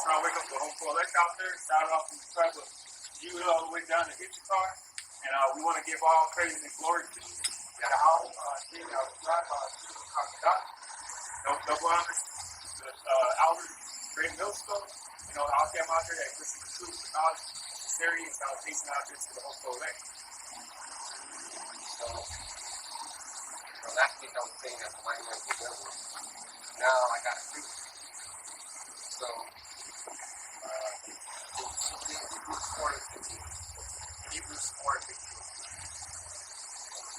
trying to wake up the whole collect out there, started off from the truck with you all the way down to hit your car. And we want to give all praise and glory to how thing that was brought no double honor to the elders, great millstone. I'll get them out there that listen to truth and knowledge, serious salvation out there to the whole collect. So last week I was saying that the white man was devil. Now I got a proof. So, Hebrews 4:15. Hebrews 4:15.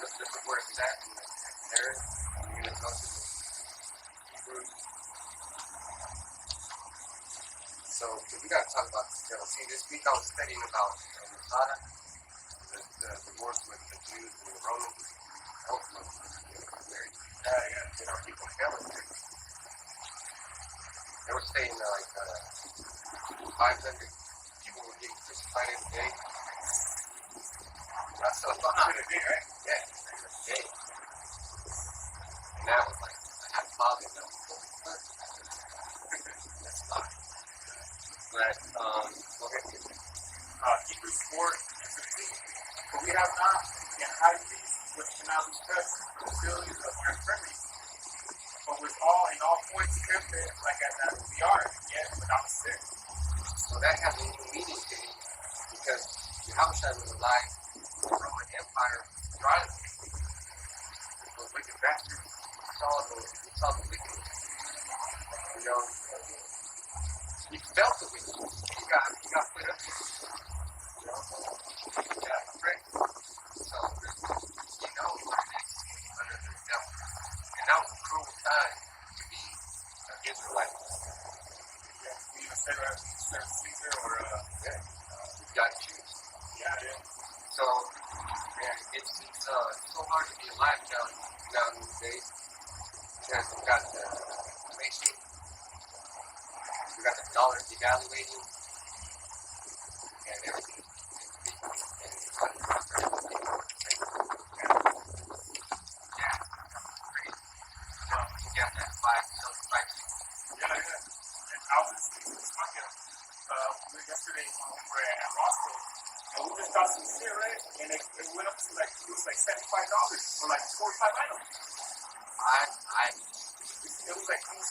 Just different word for that. There, you're going to go to Hebrews. So, we got to talk about this devil. See, this week I was studying about Masada, the wars with the Jews and the Romans. Very, our people family. They were saying like 500 people were getting crucified in a day. That's so fun. In a day, right? Yeah, in a day. And that was like, I had father and I was like, that's fine. But, go ahead. Hebrews 4:15. For we have not yet high priest which cannot be touched with the feelings of our infirmities, but with all in all points tempted like as we are, yet without sin. So that has a new meaning to me, because Yahushua was alive, the Roman Empire thrived. Those wicked bastards saw the wickedness. He felt the wickedness. He got put up to it. He got afraid. So he knows what it is to be under the devil. And that was a cruel time to be an Israelite. Yeah, we even say that Caesar or You got to choose. Yeah. So, man, it's so hard to be alive now these days, because we got the inflation, we got the dollar devaluating, and everything is got that so spicy. Yeah. And I was talking yesterday when we were at Roscoe, and we just got some shit, right? And it went up to it was like $75 for like 4 or 5 items. It was like $26.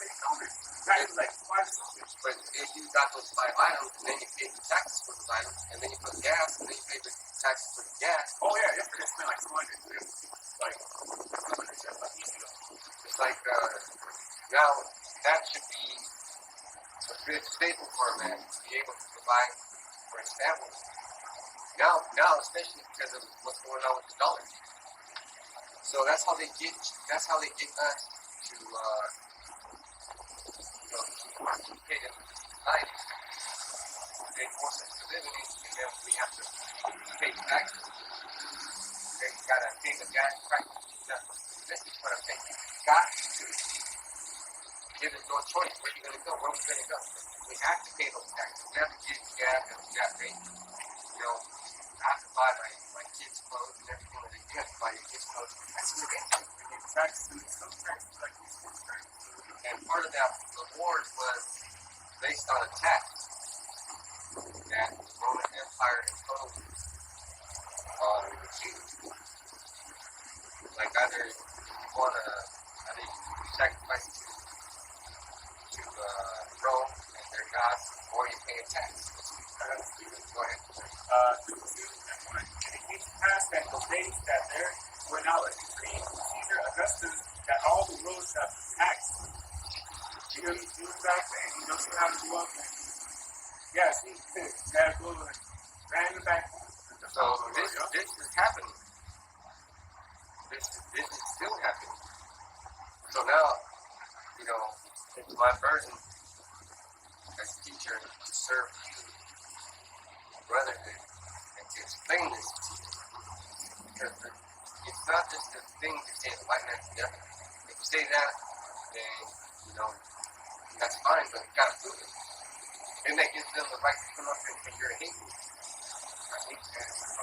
That was like 5 something. But if you got those 5 items, and then you pay the taxes for those items, and then you put gas, and then you pay the taxes for the gas. Oh yeah, yesterday I spent like 200. Like, it's like, now, that should be a good staple for a man to be able to provide for his family. Now, especially because of what's going on with the dollar. So that's how they get us to, pay them society. They force us to live in it, and then we have to pay taxes. Then you gotta pay the gas price. This is what I'm saying. You got to give us no choice. Where you gonna go? Where we gonna go? We have to pay those taxes. We have to get gas and gas rate. I have to buy my kids' clothes and everything that you have to buy your kids' clothes. That's ridiculous. We get taxes, some taxes, like these taxes. And part of that reward was based on a tax that the Roman Empire imposed on the Jews. Like either you want to sacrifice to Rome and their gods, or you pay a tax. Go ahead. And it came to pass that the days that there were now a decree from Caesar Augustus that all the rulers have taxed. You know, he was back then. He knows how to do up. Yes, he got to go and ran the back. So this is happening. This is still happening. So now, it's my burden as a teacher to serve you, brotherhood, and to explain this to you. Because it's not just a thing to say the white man's the devil. If you say that, then, that's fine, but you gotta prove it. And that gives them the right to come up and say you're a Hebrew. Right?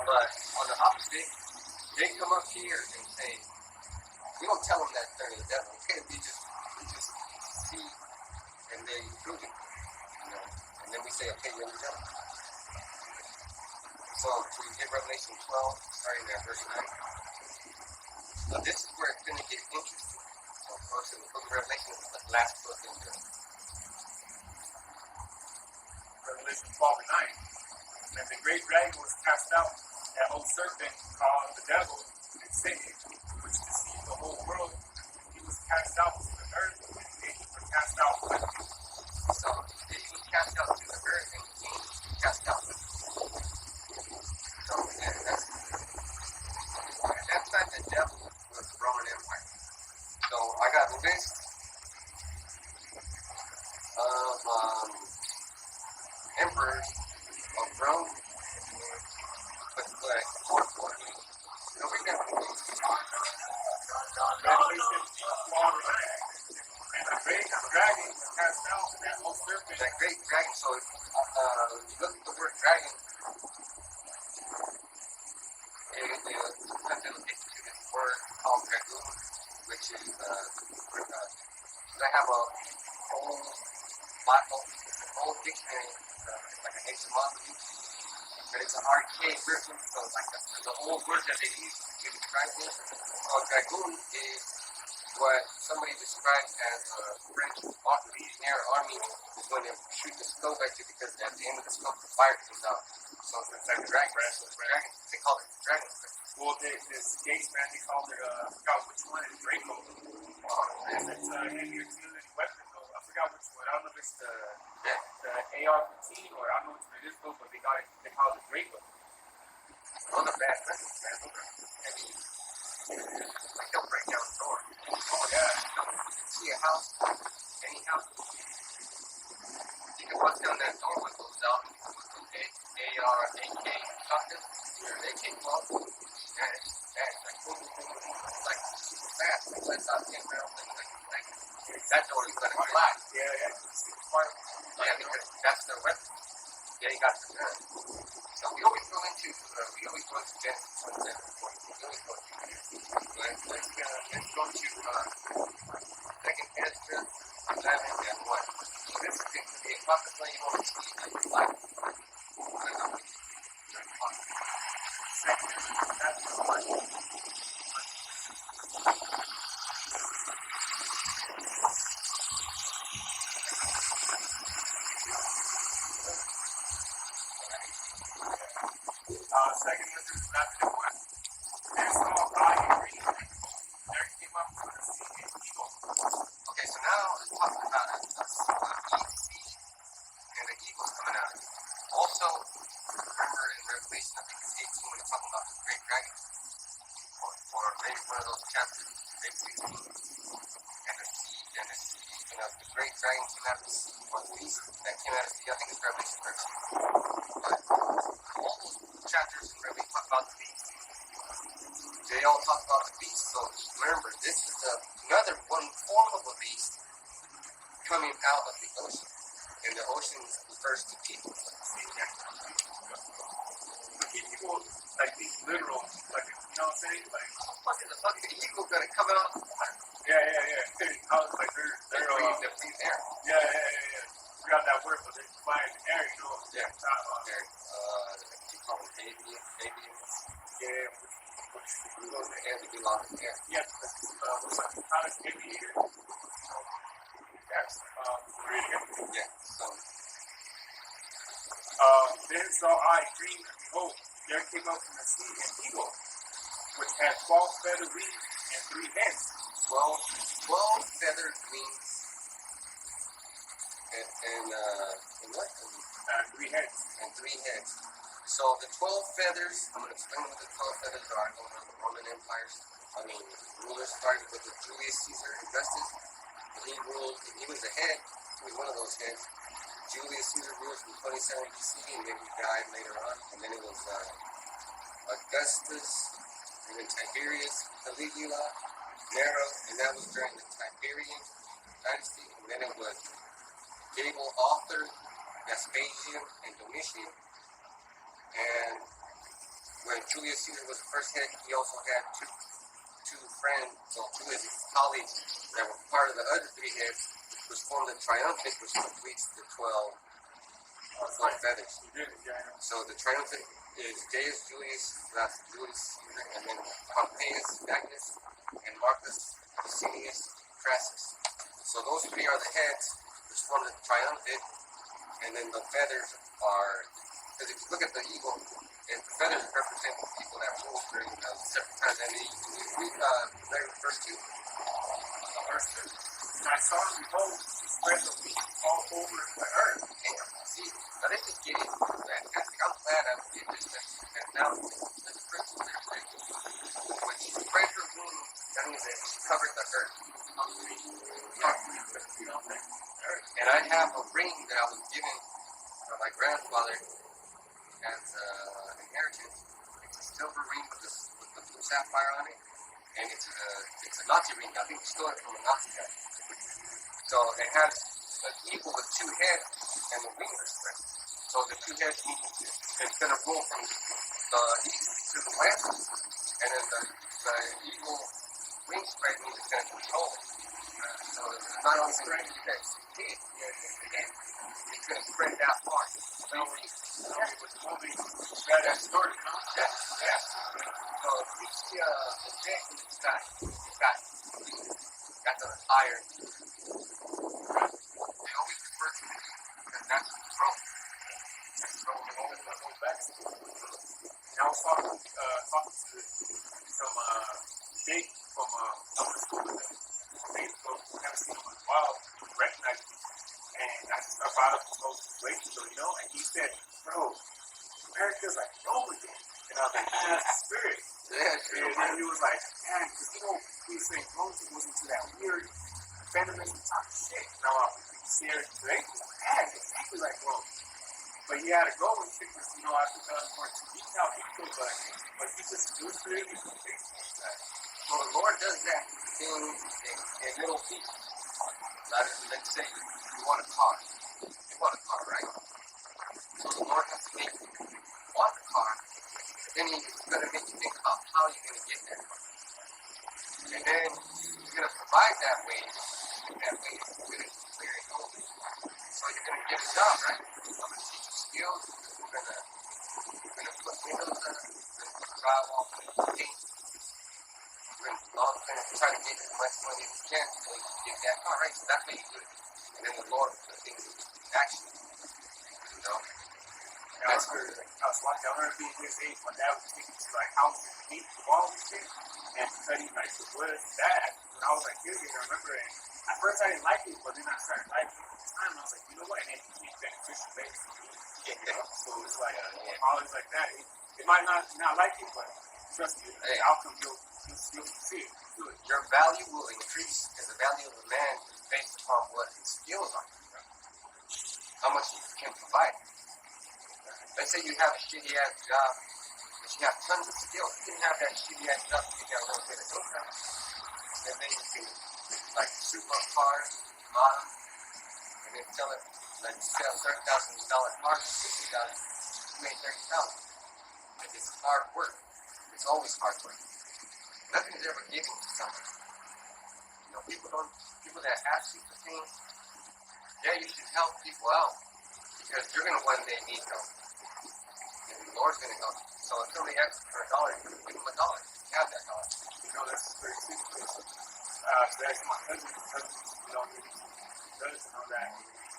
But on the opposite, they come up here and say, we don't tell them that they're the devil. Okay, we just see and then prove it. And say, okay, you're the devil. So we get Revelation 12, starting at verse 9. This is where it's going to get interesting. So, of course, in the book of Revelation is the last book in the Revelation 12 and 9. And the great dragon was cast out, that old serpent called the devil and Satan, which deceived the whole world. He was cast out to the earth, and the angels were cast out with him. So he was cast out to the earth, and the angels were cast out with him. So that's not the devil was the Roman Empire. So I got a list of emperors of Rome, but fourth one. So we got Revelation 12 and 9. And the great dragon was cast out, that old serpent. that great dragon. So if you look at the word dragon, something will get to this word called dragoon, which is they have a whole Bible, whole dictionary, it's like an etymology, but it's an archaic version, so it's like the old word that they use to describe it. So dragoon is what somebody describes as a French legionnaire army is when they shoot the scope at you because at the end of the scope the fire comes out. So it's like a dragon. They call it dragon. Well, this Gates man, they called it, I forgot which one, it's Draco. And it's a heavy artillery weapon, though. I forgot which one. I don't know if it's the AR-15 or I don't know which one it is, though, but they call it Draco. Those are bad weapons, man. Those are heavy. Like they'll break down the door. Oh, yeah. You see a house, any house, you can bust down that door with those AR, AK shotguns, or AK-12. And it's like boom, boom, boom, like super fast. Like let's not get around like that door is gonna fly. Yeah. Yeah, because that's their weapon. Yeah, you got the gun. So we always go into Genesis 27. We always go into let's go to Second Ezra 11 and 1. So this is the apocrypha you want to see in your life. Second Ezra 11 and 1. And so I agree. There came up with a sea and eagle. Okay, so now let's talk about a sea and the eagles coming out. Also, remember in Revelation, I think it's 18 when it's talking about the great dragon, or maybe one of those chapters, maybe 16, and the sea, the great dragon came out of the sea, or the beast that came out of the sea. I think it's Revelation 13. But all those chapters in Revelation talk about the beast. They all talk about the beast. So remember, this is another one form of a beast coming out of the ocean. And the ocean refers to people. People, like these literal, like, you know what I'm saying? Like, What the fuck is the eagle gonna come out? yeah. I was like, they're breathe air. Yeah. We got that word, but they're flying in the air, you know? Yeah. You call them avians. Yeah. Those are air that belong in air. Yeah, what's that? How does aviator? Yes. Yeah. So. Then saw I a dream, and behold, there came up from the sea an eagle, which had 12 feathered wings and 3 heads. 12 feathered wings and what? And 3 heads. And 3 heads. So the 12 feathers, I'm going to explain what the 12 feathers are over the Roman empires. Rulers started with the Julius Caesar Augustus. He was the head. He was one of those heads. Julius Caesar ruled from 27 BC, and then he died later on. And then it was Augustus, and then Tiberius, Caligula, Nero, and that was during the Tiberian dynasty. And then it was Gable, Arthur, Vespasian, and Domitian. And when Julius Caesar was the first head, he also had two friends, so two of his colleagues that were part of the other 3 heads, which formed the triumvirate, which completes the 12 full of feathers. You did it, yeah. So the triumphant is Gaius Julius, that's Julius Caesar, and then Pompeius Magnus, and Marcus Licinius Crassus. So those three are the heads, which form the triumphant, and then the feathers are, because if you look at the eagle, and the feathers represent the people that rule during separate times. And you read verse 2. Verse 2. And I saw, behold, he spread the wheat all over the earth. And see, now this is getting fantastic. I'm glad I'm getting this message. And now, let's first when she spread her wing, that means that she covered the earth. And I have a ring that I was given from my grandfather as an inheritance. It's a silver ring with the blue sapphire on it. And it's a Nazi ring. I think we stole it from a Nazi guy. So it has an eagle with two heads and the wings are spread. So the two heads mean it's going to roll from the east to the west, and then the eagle wing spread means it's going to control it. So it's not only going to that big, it's going to spread that far. So with the movie, that story, yeah. So you see the jet in the sky. It's got the iron. They always refer to it because that's the throne. That's the throne and always goes back. And I was talking to some Jake from summer school with him. Facebook, haven't seen him in a while, recognized me. And I just brought up his whole situation, so, and he said, bro, America's like Rome again. And I was like, that's the spirit. Yeah, and then he was like, man, because he was saying Rome was into that weird feminism type shit. Now I'm scared today. Man, exactly like Rome. But he had to go and check this, I took more to detail people, but he just was creating some things like that. So the Lord does that in little pieces. Let's say you want a car. You want a car, right? So the Lord has to make you want the car, but then He's going to make you think about how you're going to get there. And then He's going to provide that way. That way you're going to clear it over. So you're going to get a job, right? I'm going to teach you skills. You're going to put windows in, drywall, paint. We're going to try to get as much money as we can so you can get that car, right? So that's how you do it. And then the Lord puts things into action. That's good. I was watching, I remember being his age, my dad was taking to like houses and paint the walls and shit, and studying like the wood and that. When I was like, I remember it. At first I didn't like it, but then I started liking it at the time. I was like, you know what? And it became beneficial later for me. So it's like, always like that. It might not like it, but trust me, the outcome you'll see it. Your value will increase, and the value of a man is based upon what his skills are. How much you can provide. Let's say you have a shitty ass job, but you have tons of skills. You can have that shitty ass job to get a little bit of income, and then you can like soup up cars, model, and then sell it. Like sell $30,000 cars, $50,000, you made $30,000. Like it's hard work. It's always hard work. Nothing is ever given to somebody. People that ask you for things, you should help people out because you're going to one day need help. And the Lord's going to help you. So until they ask for $1, you're going to give them $1. You have that $1. That's very simple. That's my cousin. Does that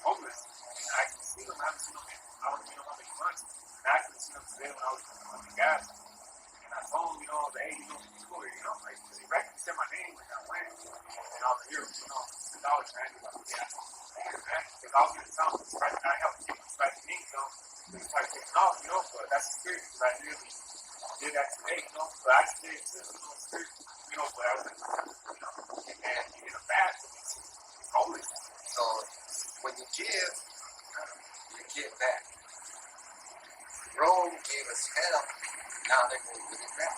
homeless. And I can see them. I haven't seen them in I don't know how many months. And I can see them today when I was on the gas. And I told him, hey, people, like, because he recognized my name when I went. And I was here, $2 trying to like, man, because I was going to tell him, I helped him despite the name, he's like taking off, but that's the spirit, because I really did that today, but I just did it too, spirit, but I was like, and you get a bad, it's homeless. So when you give, you get back. Rome gave us hell, now they're going to give it back.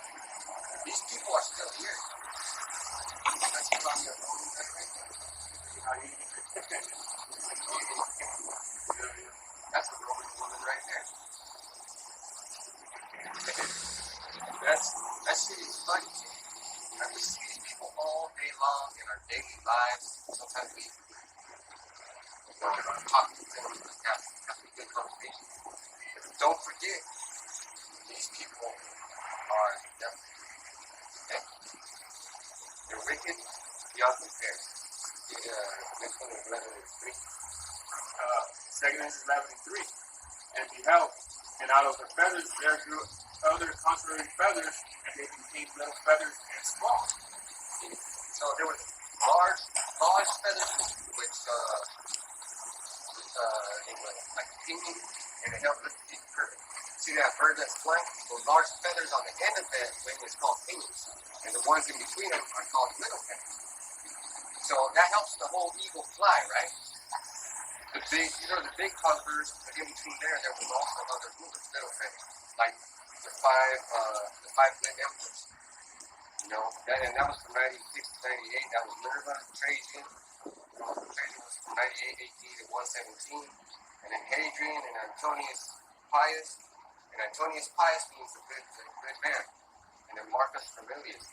These people are still here. That's about your own That's a Roman woman right there. That shit is funny. And we see these people all day long in our daily lives. Sometimes we talk to them, have a good conversation. Don't forget, these people are devil. Okay? They're wicked beyond compare. Next one is 11:3. Second is 11:3. And beheld, and out of the feathers there grew other contrary feathers, and they became little feathers and small. So there was large feathers, which they were like pinging, and it helped lift the bird. See that bird that's flying? Those large feathers on the end of that wing is called pinions, and the ones in between them are called little feathers. So that helps the whole eagle fly, right? The big conquerors, but in between there was also other rulers, little feathers, like the five great emperors. And that was from 96 to 98. That was Nerva, Trajan. Trajan was from 98 AD to 117. And then Hadrian and Antonius Pius. And Antonius Pius means a good man. And then Marcus Aurelius.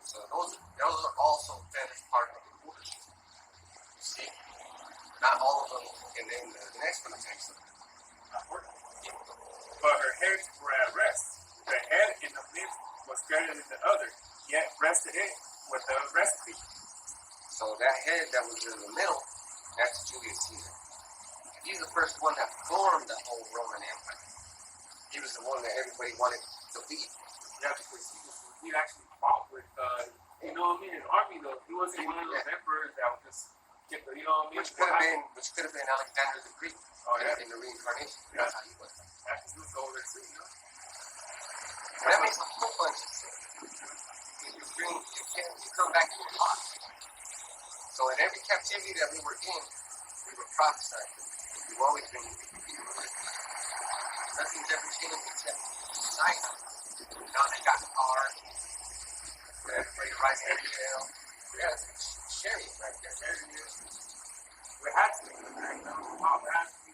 So those are also feathers part of the rulership. You see? Not all of them. And then the next one is something. But her hairs were at rest. The head in the midst was greater than the other, yet rested it with the rest of it. So that head that was in the middle, that's Julius Caesar. He's the first one that formed the whole Roman Empire. He was the one that everybody wanted to lead. Yeah, because he actually fought with, his army though. He wasn't one of those emperors that would just get the, Which could have been Alexander the Greek. Oh, yeah. In the reincarnation. Yeah. That's how he was. That's just over there too, That makes a whole bunch of sense. You come back and you're lost. So in every captivity that we were in, we were prophesied. We've always been nothing's ever changed except society. Now they got cars. Everybody rides every hill. Yeah, it's chariot right there. Chariot. We had to, Pop has to be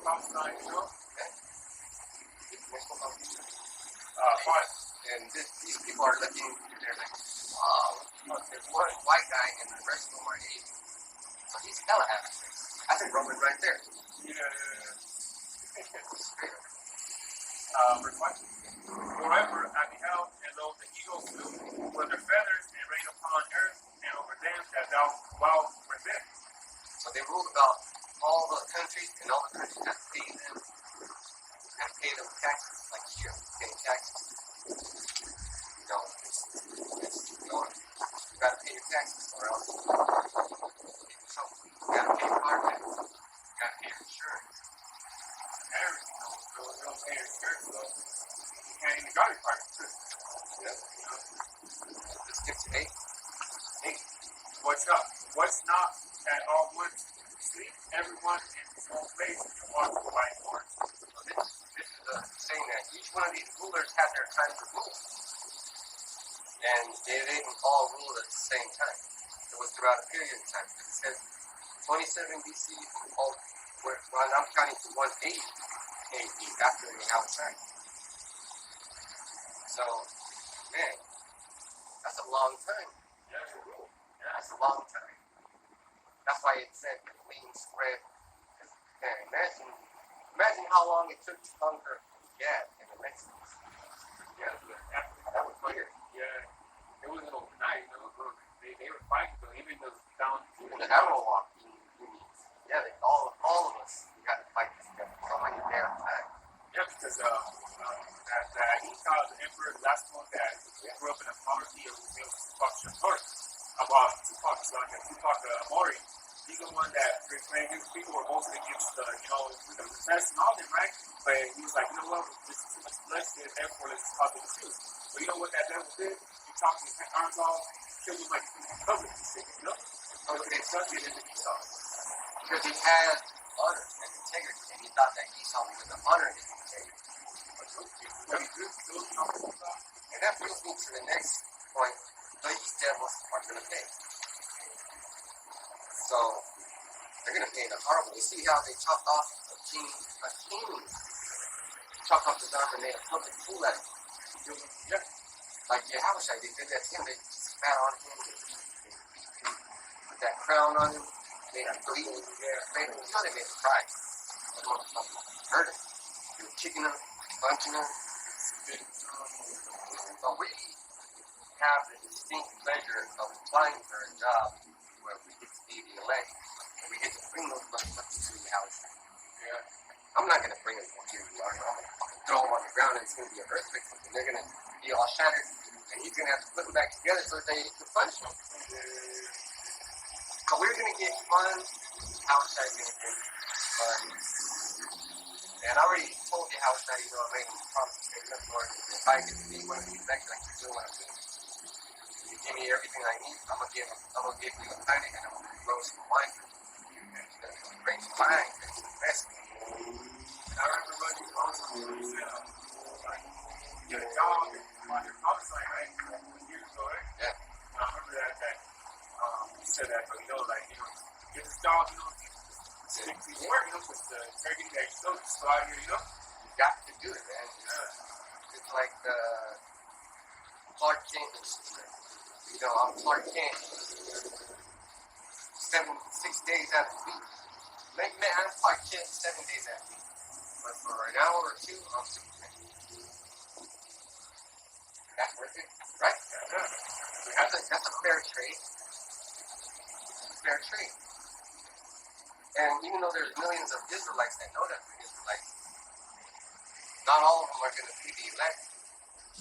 prophesied, Fine. And these people are looking, they're like, oh, there's one white guy and the rest of them are Asian. So he's hella happy. That's a Roman right there. Verse 5. Moreover, I beheld, and lo, the eagles flew with their feathers and rained upon earth and over them that thou dwelt with them. So they ruled about all the countries, and all the countries had to pay them taxes, like here, paying taxes. You gotta pay your taxes or else you gotta pay your car tax, you gotta pay your insurance. Everything, don't pay your insurance, so you can't even drive your car. Let's skip to 8. What's not at all one sleep, everyone in his own place, and walk by horns. So this is saying that each one of these rulers had their time to rule. And they didn't all rule at the same time. It was throughout a period of time. It says 27 BC, I'm counting to 180 AD after the outside. So, man, that's a long time. That's a long time. That's why it said the wings spread. Man, imagine how long it took to conquer Gad and the Mexicans. Yeah, that was weird. Yeah, it wasn't overnight. They were fighting, so even those down. Even the arrow walk. Yeah, all of us, we had to fight this guy so many damn times. Yeah, because Esau, the emperor, the last one that grew up in a poverty, it was Tupac Shakur. About Tupac Amori. He's the one that claimed his people were mostly against the press and all that, right? But he was like, this is too much bloodshed, therefore let's just cause it truth. But you know what that devil did? He chopped his arms off, killed him like public and shit, So they stuck it into Esau. Because he had honor and integrity, and he thought that Esau was going to honor his integrity. And that brings me to the next point. These devils are going to pay. So, they're going to pay the horrible. You see how they chopped off a king, chopped off his arm and made a public fool out of him. Yeah. Like Yahushua, they did that to him. They spat on him, they put that crown on him, made him bleed. They made him cry. hurt him. You were kicking him, punching him. But we have the distinct pleasure of applying for a job where we get to be the elect, and we get to bring those motherfuckers to the house. Yeah. I'm not gonna bring them here. I'm gonna throw them on the ground, and it's gonna be an earthquake, and they're gonna be all shattered, and he's gonna have to put them back together so that they can punch them. So we're gonna get fun. House is gonna get fun. And I already told you how I made him promise to take nothing more. If I get to be one of these next, like you're doing what I'm doing, you give me everything I need. I'm gonna give you a panic, and I'm gonna grow some wine for you. Bring some wine, bring some best. I remember when you also said, like, get a dog on your promise line, right? Years ago, right? Yeah. And I remember that you said that, but like, get this dog, stick to your work, because the turkey that you sold is still out here, You got to do it, man. It's like Clark Kent. I'm Clark Kent. 6 days out of the week. Man, I'm Clark Kent 7 days out of the week. But for an hour or two, I'm Superman. That's worth it, right? That's a fair trade. Fair trade. And even though there's millions of Israelites that know that they're Israelites, not all of them are going to be the elect.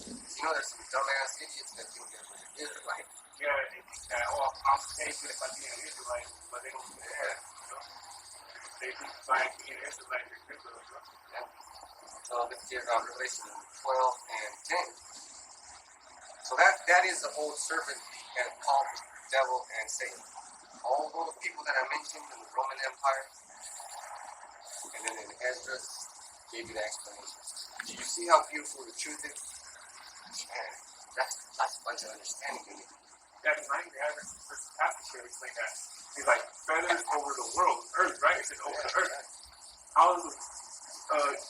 There's some dumbass idiots that think they're Israelite. Yeah, they think that, I'm safe if I be an Israelite, but they don't do that. They think by being an Israelite, they're criminals. Yeah. So let's get Revelation 12 and 10. So that is the old serpent and called the devil and Satan. All those people that I mentioned in the Roman Empire, and then in Ezra, gave you the explanation. Do you see how beautiful the truth is? Man, that's a bunch of understanding. Yeah, because I think they have this passage here explain that. He's like feathers over the world, earth, right? He said over the earth. How is it?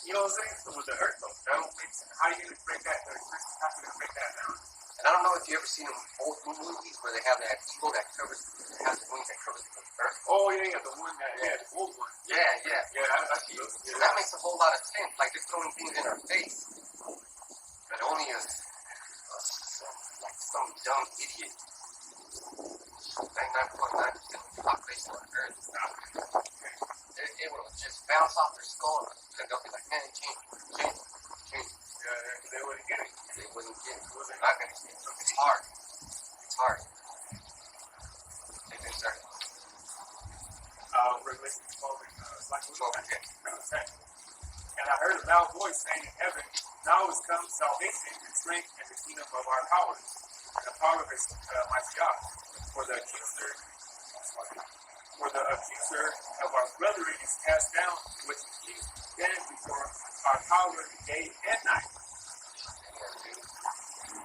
You know what I'm saying? With the earth, though. That don't make sense. How are you going to break that? How are you going to break that down? And I don't know if you ever seen them old movies where they have that eagle that has the wings that covers the earth. Oh, yeah, the one that, the old one. Yeah. Yeah, I see those. So that makes a whole lot of sense. Like they're throwing things in our face. But only some dumb idiot. 99.9% of the population on earth is not. It will just bounce off their skull and they'll be like, man, change. Yeah, they wouldn't get it. They wouldn't get it. They're not going to get it. It's hard. They can start. Revelation 12 and 12. And I heard a loud voice saying in heaven, now is come salvation and strength and the kingdom of our powers, and the power of his mighty God. For the accuser of our brethren is cast down, which keeps them before our power day and night.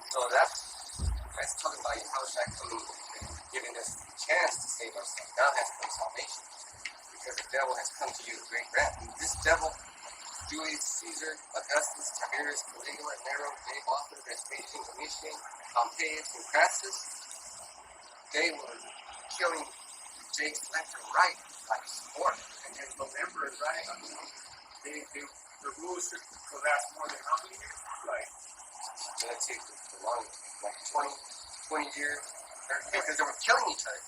So that's talking about how should coming giving us the chance to save ourselves. Now has come salvation. Because the devil has come to you with great wrath. This devil, Julius Caesar, Augustus, Tiberius, Caligula, Nero, Author, Vespasian, Domitian, Pompeius, and Crassus, they were killing Jakes left and right like sport. And then those emperors, right? The rules should last more than how many years? It's going to take a long, 20 years, because they were killing each other.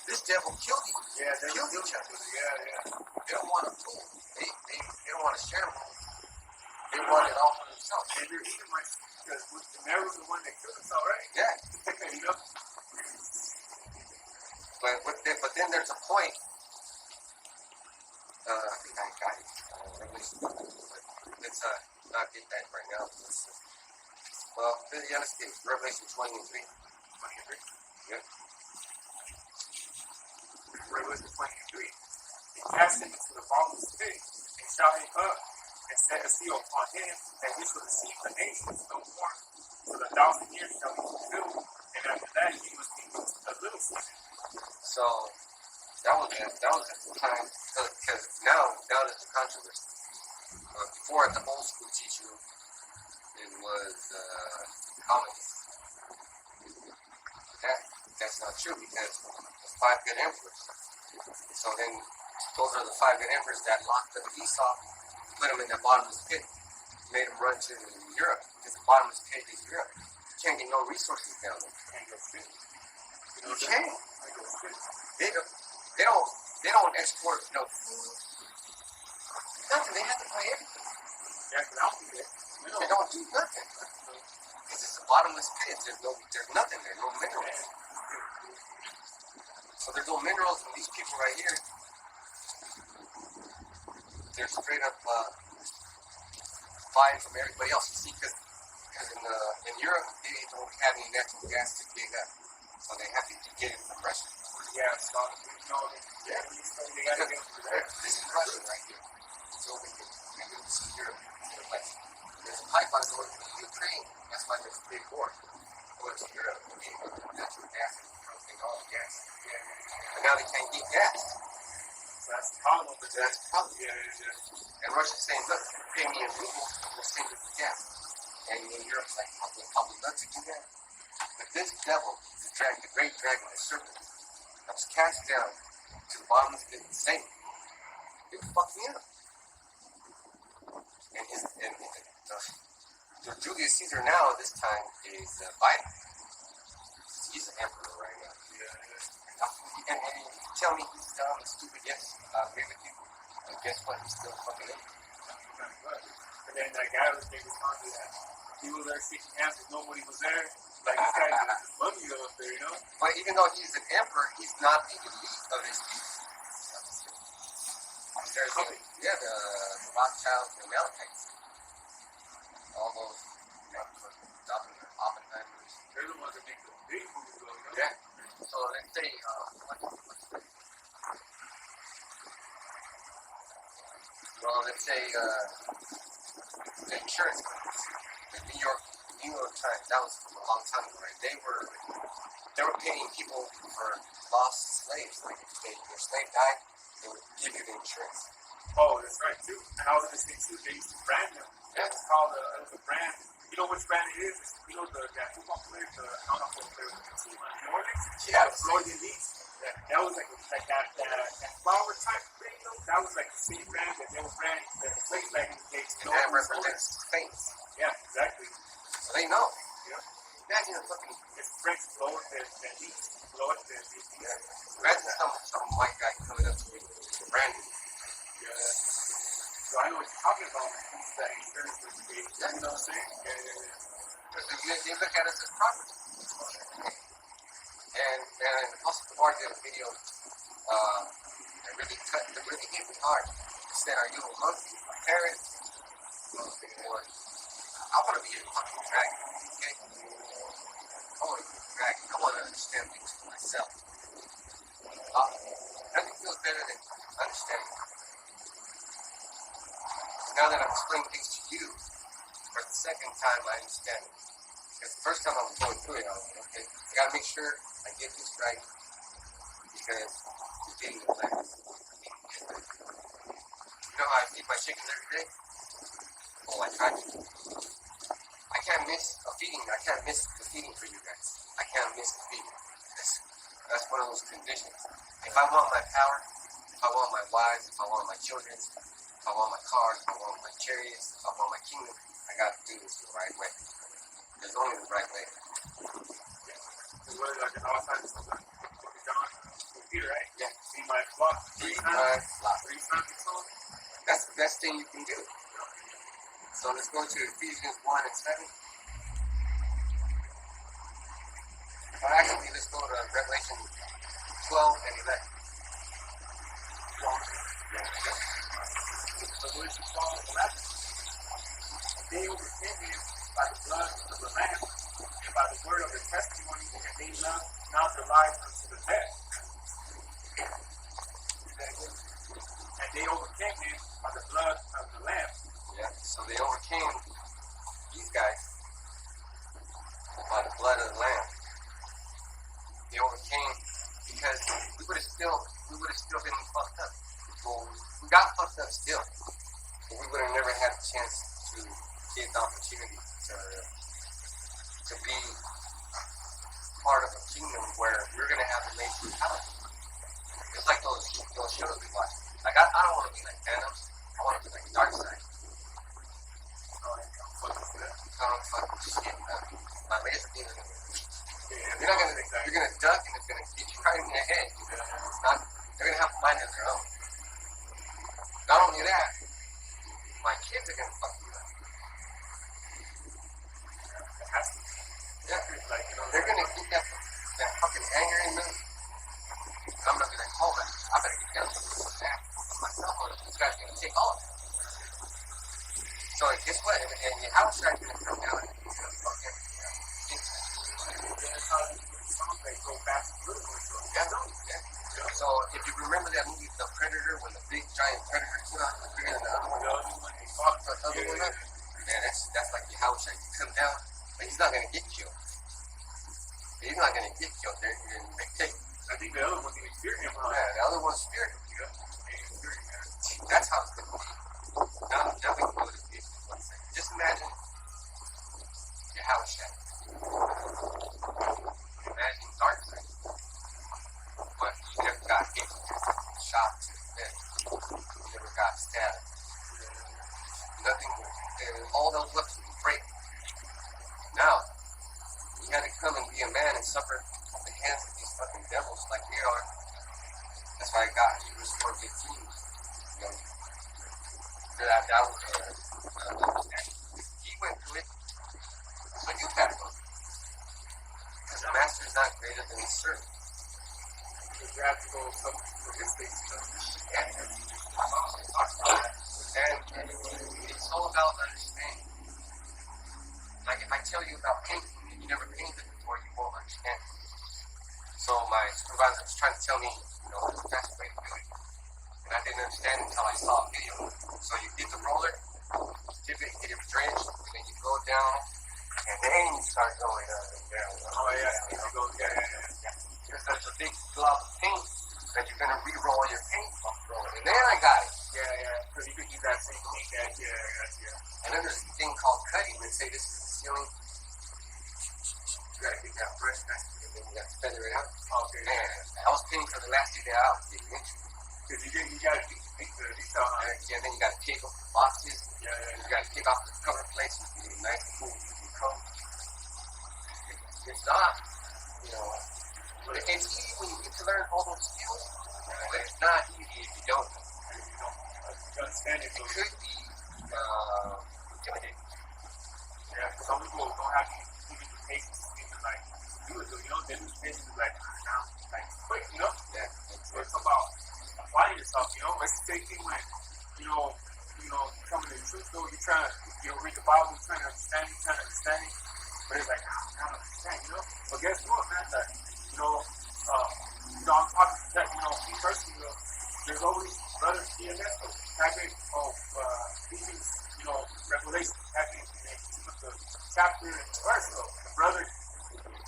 This devil killed each other. Yeah, they killed each other. Yeah. They don't want to rule. They don't want to share rules. They want it all for themselves. And they're even because Nero's the one that killed himself, right? Yeah. But then there's a point. I think I got it. Let's not get that right now. Let's get Revelation 20 and 3. 20 and 3? Yeah. Revelation 20 and 3. He cast him into the bottomless pit and shot him up and set a seal upon him, and he shall deceive the nations no more. For 1,000 years shall he fulfill, and after that he must be a little season. So that was at the time, because now there's a controversy. Before at the old school teacher, it was communists. That's not true because there's 5 good emperors. So then Those are the 5 emperors that locked up Esau, put him in the bottomless pit, made him run to Europe, because the bottomless pit is Europe. You can't get no resources down there. You can't. They don't export no food. Nothing. They have to buy everything. They don't do nothing. Because it's a bottomless pit. There's nothing there. No minerals. So there's no minerals in these people right here. They're straight up buying from everybody else. You see, because in Europe they don't have any natural gas to dig up, so they have to get it from Russia. Yeah, so Yeah. they gotta get through there. This is Russia right here. It's over here. And then this is Europe. There's a pipeline going to Ukraine. That's why there's a big war. Going to Europe, natural gas and all the gas. And now they can't get gas. So that's the problem. So that's the problem. Yeah. And Russia's saying, look, pay me in rubles, we'll send you the gas. And Europe's like, I would love to do that. But this devil, the great dragon, the serpent, that was cast down to the bottom of the Satan, it fucked me up. And Julius Caesar now, this time, is Biden. He's the emperor right now. And you tell me he's dumb and stupid, yes, I agree with you. But guess what? He's still fucking up. And then that guy was making fun of that. He was there shaking hands and nobody was there. Like, this guy just loved you up there, you know? But even though he's an emperor, he's not the elite of his people. There's the Rothschilds and the Amalekites. All those Oppenheimers. They're the ones that make the big moves, though, you know? Yeah. So let's say, the insurance companies, the New York Times, that was a long time ago, right? They were paying people for lost slaves. Like if your slave died, they would give you the insurance. Oh, that's right, too. And I was listening to, they used to brand them. Yeah. It's called a brand. You know which brand it is? You know that football player, the football player with the team on New Orleans? Yeah. The Floridian Leagues. That was like that flower type thing, you know? That was like the same brand that they were branding the slave back in the days. And that represents Spain's. Yeah, exactly. So they know. Yeah. Imagine a fucking... It's French lower than Leeds. Lower than Leeds. Yeah. Imagine some white guy coming up to me, branding. Yeah. So I know what you're talking about. It's that insurance with the baby. You know what I'm saying? Yeah. They look at us as property. And also the bar did a video that really hit me hard. He said, are you a monkey, a parrot, or I want to be a fucking dragon, okay? I want to be a dragon. I want to understand things for myself. Nothing feels better than understanding. Now that I'm explaining things to you, for the second time I understand it. Because the first time I was going through it, I was like, okay, I gotta make sure I get this right. Because you're getting the plans. You know how I feed my chickens every day? Oh, I try to. I can't miss a feeding. I can't miss the feeding for you guys. I can't miss the feeding. That's one of those conditions. If I want my power, if I want my wives, if I want my children, if I want my cars, if I want my chariots, if I want my kingdom, I gotta do this the right way. There's only the right way. It's really like an outside of something. John, Peter, right? Yeah. See my flock three times. That's the best thing you can do. So let's go to Ephesians 1 and 7. Or actually, let's go to Revelation 12 and 11. Revelation 12 and 11. And they overcame him by the blood of the Lamb and by the word of their testimony, and they loved not their lives unto the death. And they overcame him by the blood of the Lamb. Yeah, so they overcame these guys by the blood of the Lamb. They overcame because we would have still been fucked up. Well, we got fucked up still, but we would have never had a chance to get the opportunity to be part of a kingdom where we're gonna have amazing power. It's like those shows we watch, like they're gonna fuck you up. It has to be. Yeah. Like, you know, They're gonna get that fucking anger in them. I'm gonna be like, oh man, I better get down to myself, or this guy's gonna take all of it. So guess what? And your house is gonna come down and he's gonna fucking that's how some they go back to the little ones. yeah. So if you remember that movie, The Predator, when the big giant predator came out, was bigger than the other one, he fought the other one up. Man, that's like your house. Like, you come down, but he's not gonna get killed. He's not gonna get killed. I think the other one didn't fear him, huh? Yeah, the other one's feared him. That's how it's gonna be. Now we can go to this piece for 1 second. Just imagine your house shattered. Imagine dark night. But you never got hit, shot to the head. You never got stabbed. Nothing, all those weapons would break. Now, you had to come and be a man and suffer at the hands of these fucking devils like we are. That's why God, Hebrews 4:15. You know, that was understanding. He went through it, so you gotta go. Because the master is not greater than his servant. You have to go for his things. And it's all about understanding. Like if I tell you about painting and you never painted before, you won't understand. So my supervisor was trying to tell me, the best way to do it. And I didn't understand until I saw a video. So you get the roller, dip it, get it drenched, and then you go down, and then you start going up and down. Oh yeah, you go, yeah. Because there's a big glob of paint that you're going to re-roll your paint off roller. And then I got it. Yeah. Because you could use that same paint that, yeah. And then there's a thing called cutting. They say this is the ceiling. You got to get that brush, and then you got to feather it out. Okay. Man, I was painting for the last 2 days out. Because you got to take the detail on it. Yeah, then you got to take off the boxes. Yeah. You got to take off the cover plates. It's nice, cool, coat. It's not, but it's easy when you get to learn all those skills. But it's not easy if you don't. You understand it. It could be intimidating. Yeah, because some people don't have even the patience to even like do it. So, they lose patience like quick, Yeah. So it's about applying yourself, It's the same thing when, coming to the truth, though, you're trying to, read the Bible, you're trying to understand it, but it's like, I don't understand, But guess what, man? That, I'm talking to that, me personally, there's always brothers here that type in Ephesians, Revelation, type in the chapter and verse, so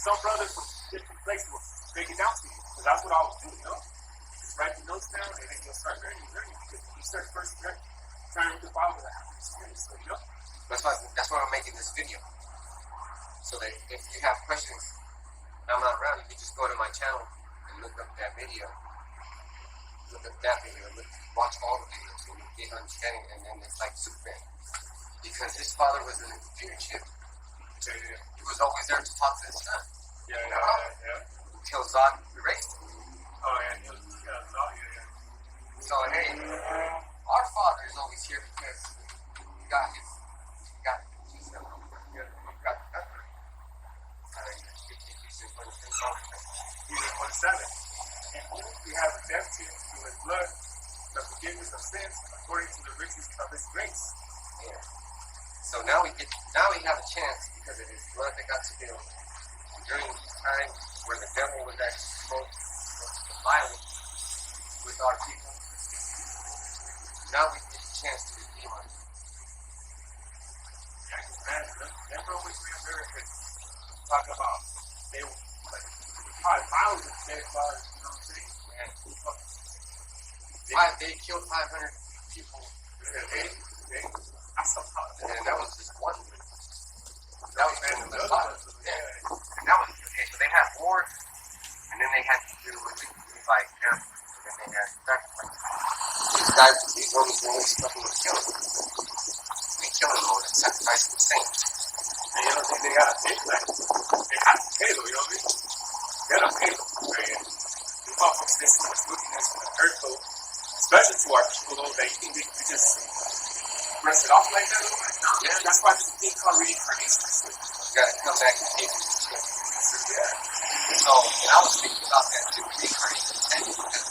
some brothers from different places will break it down to you, because that's what I would do, Just write the notes down, and then you'll start learning, because when you start first trying to read the Bible, I have experience, so, That's why I'm making this video. So that if you have questions, and I'm not around, you can just go to my channel and look up that video. Watch all the videos, and you get understanding, and then it's like Superman. Because his father was in a computer chip. He was always there to talk to his son. Yeah. Until Zod erased him. Oh, yeah, Zod, yeah. So, hey, our father is always here because he got his Hebrews 1:7. And whom we have redemption through his blood, the forgiveness of sins, according to the riches of his grace. Yeah. So now we have a chance because of his blood that got spilled during the time where the devil was actually most violent with our people. Now we get a chance to redeem us. Yeah, man, remember when we were America talking about they were like probably thousands of dead bodies, you know what I'm saying? They killed 500 people in a day. And that was just one. That was during the plot. And that was okay. So they had war, and then they had to do with like them, and then they had sacrifice. These Romans were always fucking with killing. They killing them and sacrificing the saints. And you don't think they got to pay that? They have to pay though, you know what I mean? They got to pay them, man. The motherfuckers, there's so much wickedness in the earth though, especially to our people though, that you think they could just brush it off like that? Yeah. That's why there's a thing called reincarnation. You gotta come back and take it. Yeah. So, and I was thinking about that too, reincarnation, because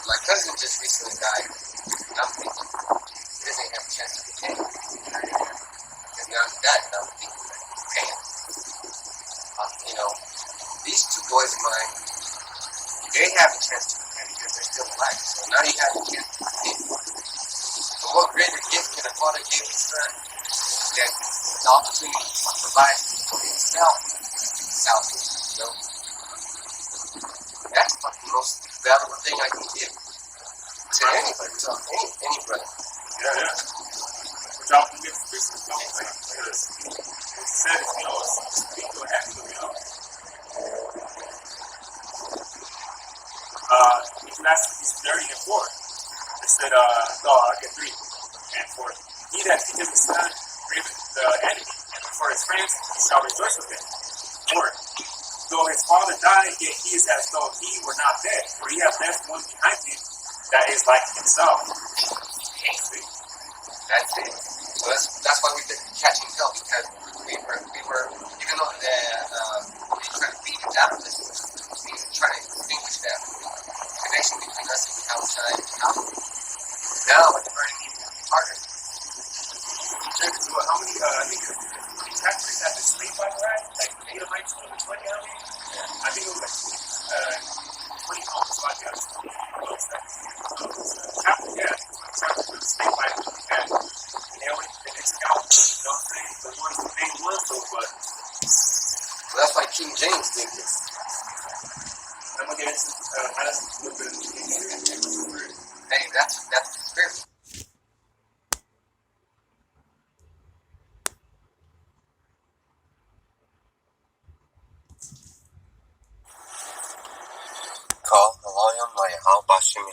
my cousin just recently died, and I'm thinking, he doesn't have a chance to repent. Because now he died, and I'm thinking, damn. You know, these two boys of mine, they have a chance to repent because they're still alive. So now you have a chance to repent. So what greater gift can a father give his son than the opportunity to provide for himself salvation, you know? That's like the most valuable thing I can give to anybody, to any brother. Yeah. Which often gets twisted, because it said, you know, it's people happy, you know. If you ask these 30 and 4, it said, no, I'll get 3 and 4. He that teaches his son, braveth the enemy, and before his friends, he shall rejoice with him. 4. Though his father died, yet he is as though he were not dead, for he hath left one behind him that is like himself. That's it. So that's why we've been catching hell, because we were even though they try to beat it out of this, we were trying to extinguish that connection between us and outside and out. Now it's burning even harder. How many, I think, chapters have been sleep by right? Like 8 of 19 or 20, how many? I think it was like 20 hours, like that. Chapter, yeah. Chapter with sleep by and they went the next count, you know what I'm saying? The ones the main ones, though, but. So that's why King James did this. I'm gonna get into how does it look good. Hey, that's the spirit. Call Elohim, my Al Bashim,